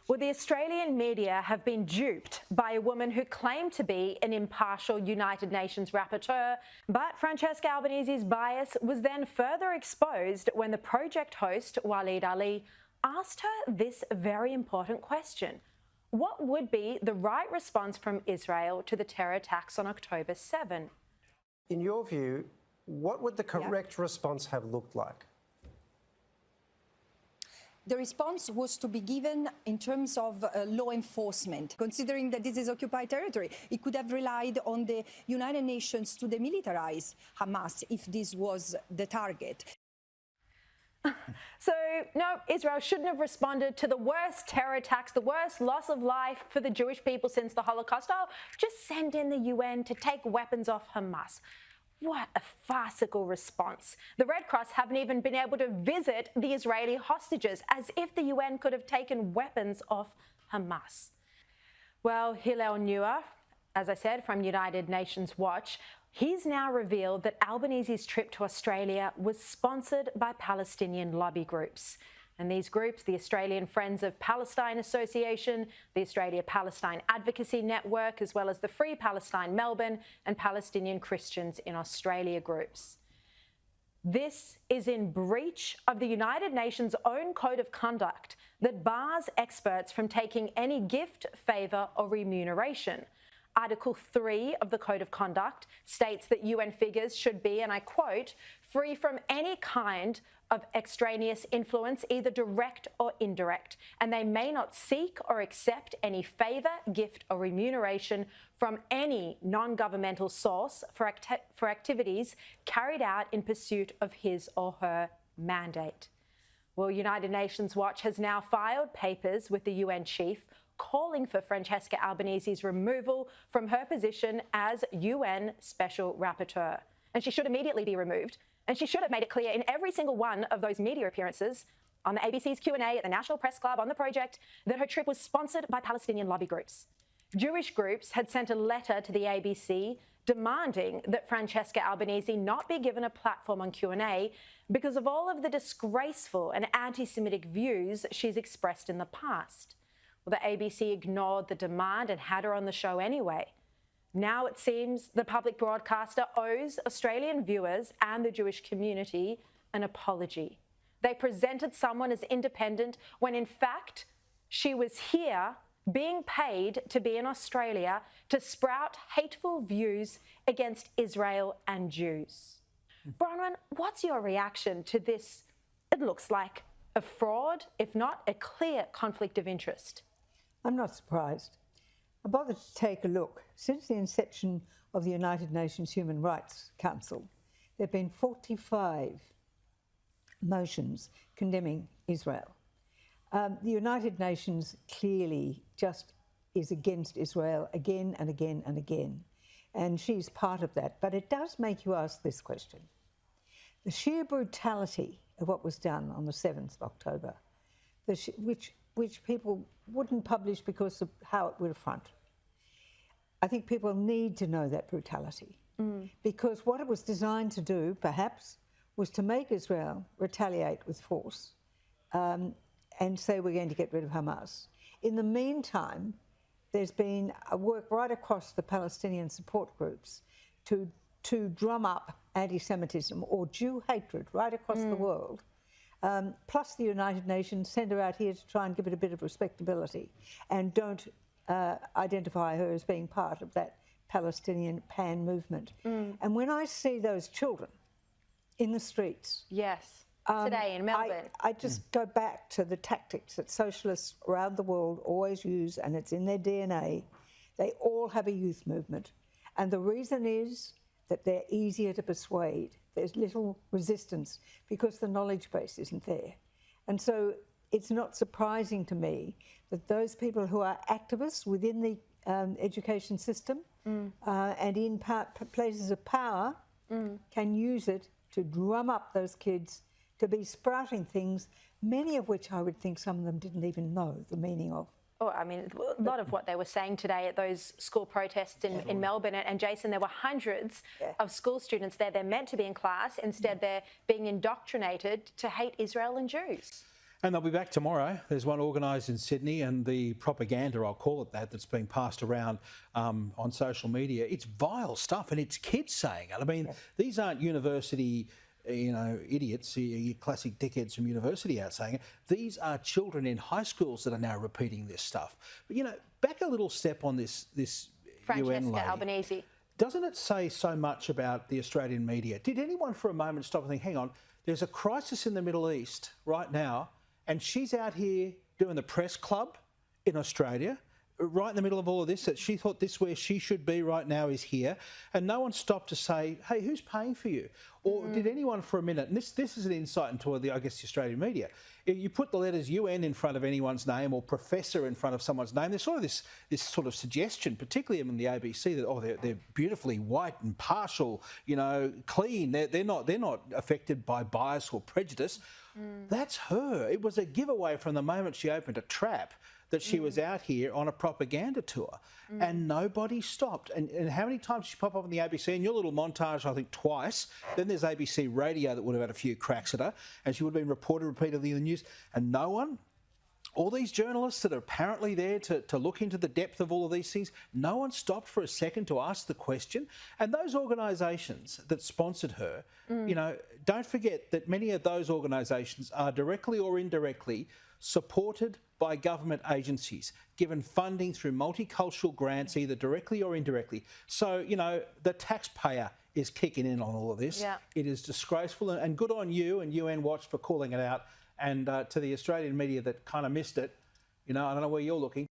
Well, the Australian media have been duped by a woman who claimed to be an impartial United Nations rapporteur, but Francesca Albanese's bias was then further exposed when the project host, Waleed Ali, asked her this very important question. What would be the right response from Israel to the terror attacks on October 7? In your view, what would the correct response have looked like? The response was to be given in terms of law enforcement. Considering that this is occupied territory, it could have relied on the United Nations to demilitarize Hamas if this was the target. So, no, Israel shouldn't have responded to the worst terror attacks, the worst loss of life for the Jewish people since the Holocaust. Oh, just send in the UN to take weapons off Hamas. What a farcical response. The Red Cross haven't even been able to visit the Israeli hostages, as if the UN could have taken weapons off Hamas. Well, Hillel Neuer, as I said, from United Nations Watch, he's now revealed that Albanese's trip to Australia was sponsored by Palestinian lobby groups. And these groups, the Australian Friends of Palestine Association, the Australia-Palestine Advocacy Network, as well as the Free Palestine Melbourne and Palestinian Christians in Australia groups. This is in breach of the United Nations' own code of conduct that bars experts from taking any gift, favour or remuneration. Article 3 of the Code of Conduct states that UN figures should be, and I quote, free from any kind of extraneous influence, either direct or indirect, and they may not seek or accept any favour, gift or remuneration from any non-governmental source for activities carried out in pursuit of his or her mandate. Well, United Nations Watch has now filed papers with the UN chief calling for Francesca Albanese's removal from her position as UN Special Rapporteur. And she should immediately be removed. And she should have made it clear in every single one of those media appearances, on the ABC's Q&A, at the National Press Club, on the project, that her trip was sponsored by Palestinian lobby groups. Jewish groups had sent a letter to the ABC demanding that Francesca Albanese not be given a platform on Q&A because of all of the disgraceful and anti-Semitic views she's expressed in the past. Well, the ABC ignored the demand and had her on the show anyway. Now it seems the public broadcaster owes Australian viewers and the Jewish community an apology. They presented someone as independent when in fact she was here being paid to be in Australia to sprout hateful views against Israel and Jews. Bronwyn, what's your reaction to this? It looks like a fraud, if not a clear conflict of interest. I'm not surprised. I bothered to take a look. Since the inception of the United Nations Human Rights Council, there have been 45 motions condemning Israel. The United Nations clearly just is against Israel again and again and again, and she's part of that. But it does make you ask this question. The sheer brutality of what was done on the 7th of October, which people wouldn't publish because of how it would affront. I think people need to know that brutality because what it was designed to do, perhaps, was to make Israel retaliate with force and say we're going to get rid of Hamas. In the meantime, there's been a work right across the Palestinian support groups to drum up anti-Semitism or Jew hatred right across the world. Plus the United Nations send her out here to try and give it a bit of respectability and don't identify her as being part of that Palestinian pan movement. And when I see those children in the streets... Yes, today in Melbourne. I just go back to the tactics that socialists around the world always use, and it's in their DNA. They all have a youth movement. And the reason is that they're easier to persuade. There's little resistance because the knowledge base isn't there. And so it's not surprising to me that those people who are activists within the education system and in places of power can use it to drum up those kids to be sprouting things, many of which I would think some of them didn't even know the meaning of. Oh, I mean, a lot of what they were saying today at those school protests in Melbourne. And Jason, there were hundreds of school students there. They're meant to be in class. Instead, they're being indoctrinated to hate Israel and Jews. And they'll be back tomorrow. There's one organised in Sydney, and the propaganda, I'll call it that, that's being passed around on social media, it's vile stuff, and it's kids saying it. I mean, these aren't university, idiots, your classic dickheads from university out saying it. These are children in high schools that are now repeating this stuff. But, back a little step on this UN lady. Albanese. Doesn't it say so much about the Australian media? Did anyone for a moment stop and think, hang on, there's a crisis in the Middle East right now, and she's out here doing the press club in Australia, right in the middle of all of this, that she thought this where she should be right now is here, and no one stopped to say, hey, who's paying for you? Or did anyone for a minute, and this is an insight into the Australian media, if you put the letters UN in front of anyone's name or professor in front of someone's name, there's sort of this sort of suggestion, particularly in the ABC, that they're beautifully white and partial, clean. They're not affected by bias or prejudice. That's her. It was a giveaway from the moment she opened a trap that she was out here on a propaganda tour, and nobody stopped. And how many times did she pop up on the ABC? In your little montage, I think twice. Then there's ABC Radio that would have had a few cracks at her, and she would have been reported repeatedly in the news, and no one, all these journalists that are apparently there to look into the depth of all of these things, no one stopped for a second to ask the question. And those organisations that sponsored her, don't forget that many of those organisations are directly or indirectly supported by government agencies, given funding through multicultural grants, either directly or indirectly. So, the taxpayer is kicking in on all of this. Yeah. It is disgraceful, and good on you and UN Watch for calling it out. And to the Australian media that kind of missed it, I don't know where you're looking.